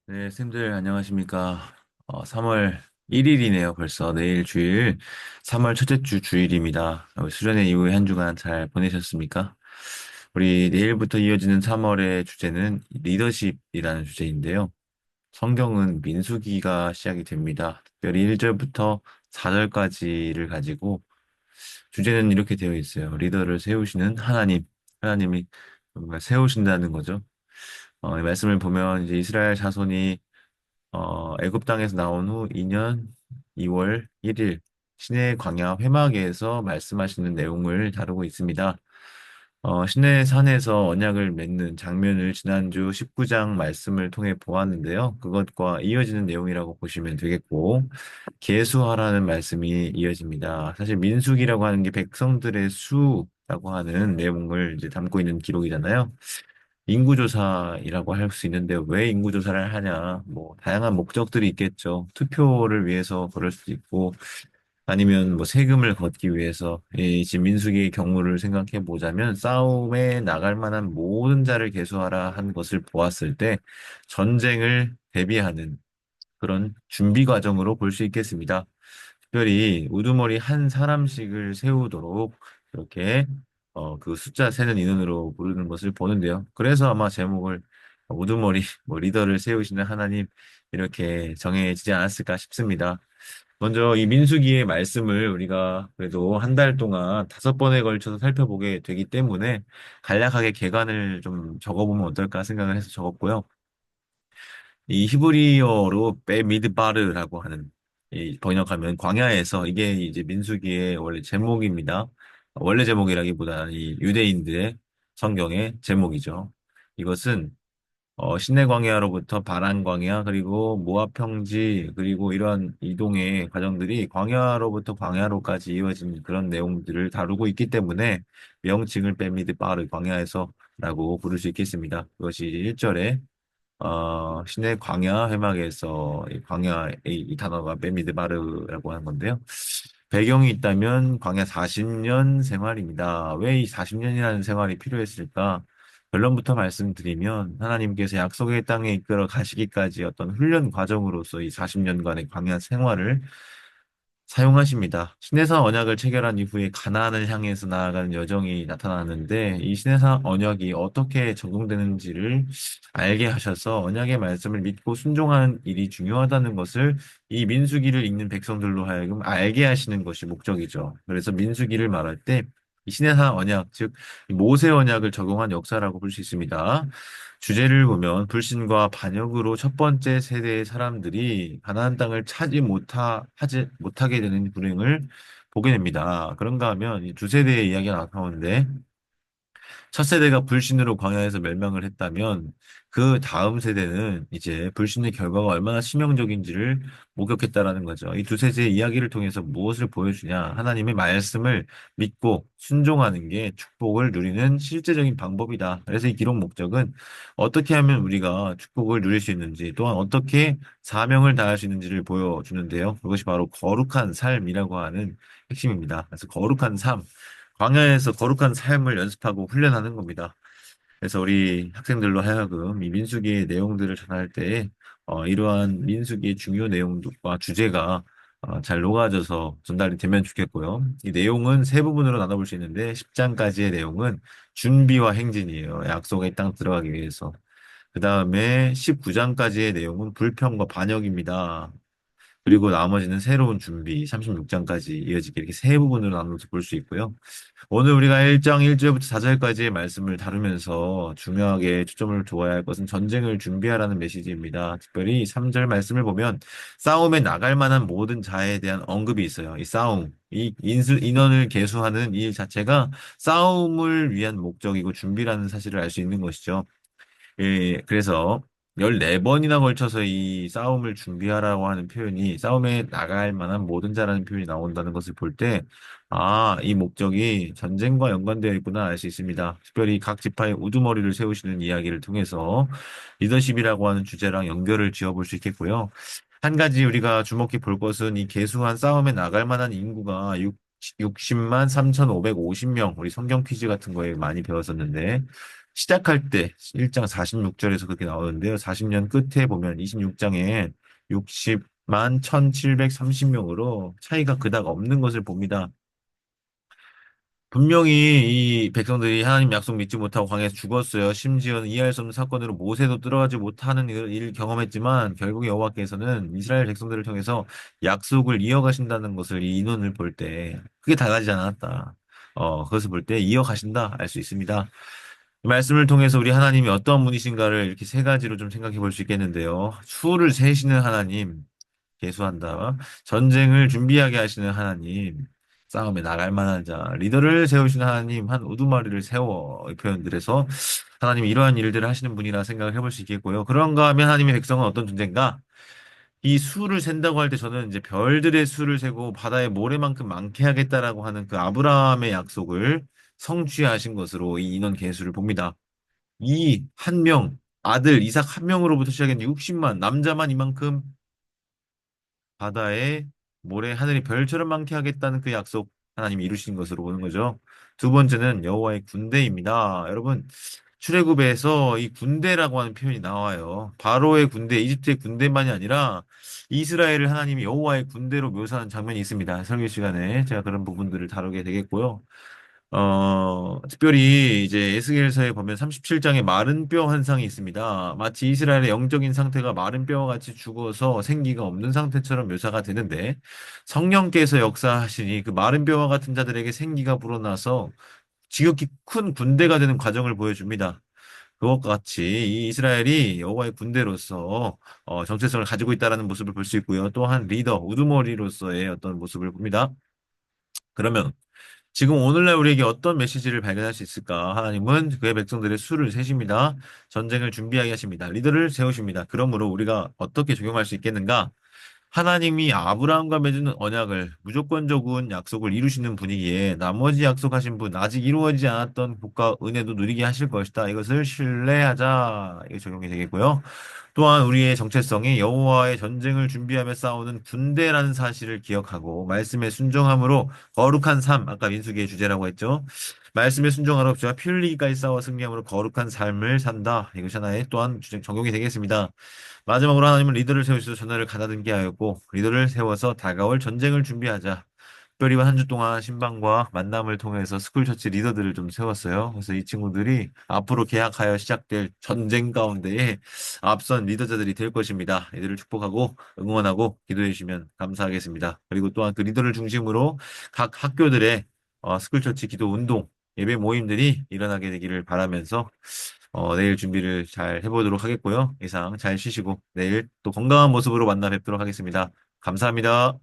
네, 쌤들 안녕하십니까. 3월 1일이네요, 벌써. 내일 주일, 3월 첫째 주 주일입니다. 수련회 이후에 한 주간 잘 보내셨습니까? 우리 내일부터 이어지는 3월의 주제는 리더십이라는 주제인데요. 성경은 민수기가 시작이 됩니다. 특별히 1절부터 4절까지를 가지고 주제는 이렇게 되어 있어요. 리더를 세우시는 하나님. 하나님이 뭔가 세우신다는 거죠. 이 말씀을 보면 이제 이스라엘 자손이 애굽 땅에서 나온 후 2년 2월 1일 시내 광야 회막에서 말씀하시는 내용을 다루고 있습니다. 시내 산에서 언약을 맺는 장면을 지난주 19장 말씀을 통해 보았는데요. 그것과 이어지는 내용이라고 보시면 되겠고, 계수하라는 말씀이 이어집니다. 사실 민수기라고 하는 게 백성들의 수라고 하는 내용을 이제 담고 있는 기록이잖아요. 인구조사이라고 할 수 있는데 왜 인구조사를 하냐? 뭐 다양한 목적들이 있겠죠. 투표를 위해서 그럴 수도 있고 아니면 뭐 세금을 걷기 위해서 이 지금 민수기의 경우를 생각해 보자면 싸움에 나갈 만한 모든 자를 계수하라 한 것을 보았을 때 전쟁을 대비하는 그런 준비 과정으로 볼 수 있겠습니다. 특별히 우두머리 한 사람씩을 세우도록 이렇게 그 숫자 세는 인원으로 부르는 것을 보는데요. 그래서 아마 제목을 우두머리 뭐 리더를 세우시는 하나님 이렇게 정해지지 않았을까 싶습니다. 먼저 이 민수기의 말씀을 우리가 그래도 한 달 동안 5번에 걸쳐서 살펴보게 되기 때문에 간략하게 개관을 좀 적어보면 어떨까 생각을 해서 적었고요. 이 히브리어로 베미드바르라고 하는 이 번역하면 광야에서 이게 이제 민수기의 원래 제목입니다. 원래 제목이라기보다는 이 유대인들의 성경의 제목이죠. 이것은 시내 광야로부터 바란 광야 그리고 모압 평지 그리고 이러한 이동의 과정들이 광야로부터 광야로까지 이어진 그런 내용들을 다루고 있기 때문에 명칭을 베미드바르 광야에서라고 부를 수 있겠습니다. 그것이 1절에 시내 광야 회막에서 이 광야의 이 단어가 베미드바르라고 하는 건데요. 배경이 있다면 광야 40년 생활입니다. 왜 이 40년이라는 생활이 필요했을까? 결론부터 말씀드리면 하나님께서 약속의 땅에 이끌어 가시기까지 어떤 훈련 과정으로서 이 40년간의 광야 생활을 사용하십니다. 신해산 언약을 체결한 이후에 가나안을 향해서 나아가는 여정이 나타나는데 이 신해산 언약이 어떻게 적용되는지를 알게 하셔서 언약의 말씀을 믿고 순종하는 일이 중요하다는 것을 이 민수기를 읽는 백성들로 하여금 알게 하시는 것이 목적이죠. 그래서 민수기를 말할 때 이 신해산 언약, 즉 모세 언약을 적용한 역사라고 볼 수 있습니다. 주제를 보면 불신과 반역으로 첫 번째 세대의 사람들이 가나안 땅을 하지 못하게 되는 불행을 보게 됩니다. 그런가 하면 이 두 세대의 이야기가 나타나는데 첫 세대가 불신으로 광야에서 멸망을 했다면 그 다음 세대는 이제 불신의 결과가 얼마나 치명적인지를 목격했다라는 거죠. 이 두 세대의 이야기를 통해서 무엇을 보여주냐? 하나님의 말씀을 믿고 순종하는 게 축복을 누리는 실제적인 방법이다. 그래서 이 기록 목적은 어떻게 하면 우리가 축복을 누릴 수 있는지 또한 어떻게 사명을 다할 수 있는지를 보여주는데요. 그것이 바로 거룩한 삶이라고 하는 핵심입니다. 그래서 거룩한 삶. 광야에서 거룩한 삶을 연습하고 훈련하는 겁니다. 그래서 우리 학생들로 하여금 이 민수기의 내용들을 전할 때 이러한 민수기의 중요 내용과 주제가 잘 녹아져서 전달이 되면 좋겠고요. 이 내용은 세 부분으로 나눠볼 수 있는데 10장까지의 내용은 준비와 행진이에요. 약속의 땅 들어가기 위해서. 그 다음에 19장까지의 내용은 불평과 반역입니다. 그리고 나머지는 새로운 준비, 36장까지 이어지게 이렇게 세 부분으로 나눠서 볼 수 있고요. 오늘 우리가 1장 1절부터 4절까지의 말씀을 다루면서 중요하게 초점을 두어야 할 것은 전쟁을 준비하라는 메시지입니다. 특별히 3절 말씀을 보면 싸움에 나갈 만한 모든 자에 대한 언급이 있어요. 이 싸움, 인원을 계수하는 일 자체가 싸움을 위한 목적이고 준비라는 사실을 알 수 있는 것이죠. 예, 그래서 14번이나 걸쳐서 이 싸움을 준비하라고 하는 표현이 싸움에 나갈 만한 모든 자라는 표현이 나온다는 것을 볼 때, 이 목적이 전쟁과 연관되어 있구나 알 수 있습니다. 특별히 각 지파의 우두머리를 세우시는 이야기를 통해서 리더십이라고 하는 주제랑 연결을 지어볼 수 있겠고요. 한 가지 우리가 주목해 볼 것은 이 계수한 싸움에 나갈 만한 인구가 60만 3,550명, 우리 성경 퀴즈 같은 거에 많이 배웠었는데, 시작할 때 1장 46절에서 그렇게 나오는데요. 40년 끝에 보면 26장에 60만 1730명으로 차이가 그닥 없는 것을 봅니다. 분명히 이 백성들이 하나님 약속 믿지 못하고 광야에서 죽었어요. 심지어는 이해할 수 없는 사건으로 모세도 들어가지 못하는 일을 경험했지만 결국 여호와께서는 이스라엘 백성들을 통해서 약속을 이어가신다는 것을 이 인원을 볼 때 크게 달라지지 않았다. 그것을 볼 때 이어가신다 알 수 있습니다. 이 말씀을 통해서 우리 하나님이 어떤 분이신가를 이렇게 세 가지로 좀 생각해 볼 수 있겠는데요. 수를 세시는 하나님, 계수한다. 전쟁을 준비하게 하시는 하나님, 싸움에 나갈 만한 자, 리더를 세우시는 하나님, 한 우두머리를 세워, 이 표현들에서 하나님이 이러한 일들을 하시는 분이라 생각을 해볼 수 있겠고요. 그런가 하면 하나님의 백성은 어떤 존재인가? 이 수를 센다고 할 때 저는 이제 별들의 수를 세고 바다의 모래만큼 많게 하겠다라고 하는 그 아브라함의 약속을 성취하신 것으로 이 인원 계수를 봅니다. 이 한 명, 아들 이삭 한 명으로부터 시작했는데 60만, 남자만 이만큼 바다에 모래 하늘이 별처럼 많게 하겠다는 그 약속 하나님이 이루신 것으로 보는 거죠. 두 번째는 여호와의 군대입니다. 여러분, 출애굽에서 이 군대라고 하는 표현이 나와요. 바로의 군대, 이집트의 군대만이 아니라 이스라엘을 하나님이 여호와의 군대로 묘사하는 장면이 있습니다. 설교 시간에 제가 그런 부분들을 다루게 되겠고요. 특별히 이제 에스겔서에 보면 37장에 마른 뼈 환상이 있습니다. 마치 이스라엘의 영적인 상태가 마른 뼈와 같이 죽어서 생기가 없는 상태처럼 묘사가 되는데 성령께서 역사하시니 그 마른 뼈와 같은 자들에게 생기가 불어나서 지극히 큰 군대가 되는 과정을 보여줍니다. 그것과 같이 이 이스라엘이 여호와의 군대로서 정체성을 가지고 있다는 모습을 볼 수 있고요. 또한 리더, 우두머리로서의 어떤 모습을 봅니다. 그러면 지금 오늘날 우리에게 어떤 메시지를 발견할 수 있을까? 하나님은 그의 백성들의 수를 세십니다. 전쟁을 준비하게 하십니다. 리더를 세우십니다. 그러므로 우리가 어떻게 적용할 수 있겠는가? 하나님이 아브라함과 맺은 언약을 무조건적인 약속을 이루시는 분이기에 나머지 약속하신 분 아직 이루어지지 않았던 복과 은혜도 누리게 하실 것이다. 이것을 신뢰하자. 이게 적용이 되겠고요. 또한 우리의 정체성이 여호와의 전쟁을 준비하며 싸우는 군대라는 사실을 기억하고 말씀에 순종함으로 거룩한 삶, 아까 민수기의 주제라고 했죠. 말씀에 순종하러 주와 피 흘리기까지 싸워 승리함으로 거룩한 삶을 산다. 이것이 하나의 또한 적용이 되겠습니다. 마지막으로 하나님은 리더를 세우셔서 전화를 가다듬게 하였고 리더를 세워서 다가올 전쟁을 준비하자. 특별히 한 주 동안 신방과 만남을 통해서 스쿨처치 리더들을 좀 세웠어요. 그래서 이 친구들이 앞으로 계약하여 시작될 전쟁 가운데에 앞선 리더자들이 될 것입니다. 이들을 축복하고 응원하고 기도해 주시면 감사하겠습니다. 그리고 또한 그 리더를 중심으로 각 학교들의 스쿨처치 기도 운동, 예배 모임들이 일어나게 되기를 바라면서 내일 준비를 잘 해보도록 하겠고요. 이상 잘 쉬시고 내일 또 건강한 모습으로 만나 뵙도록 하겠습니다. 감사합니다.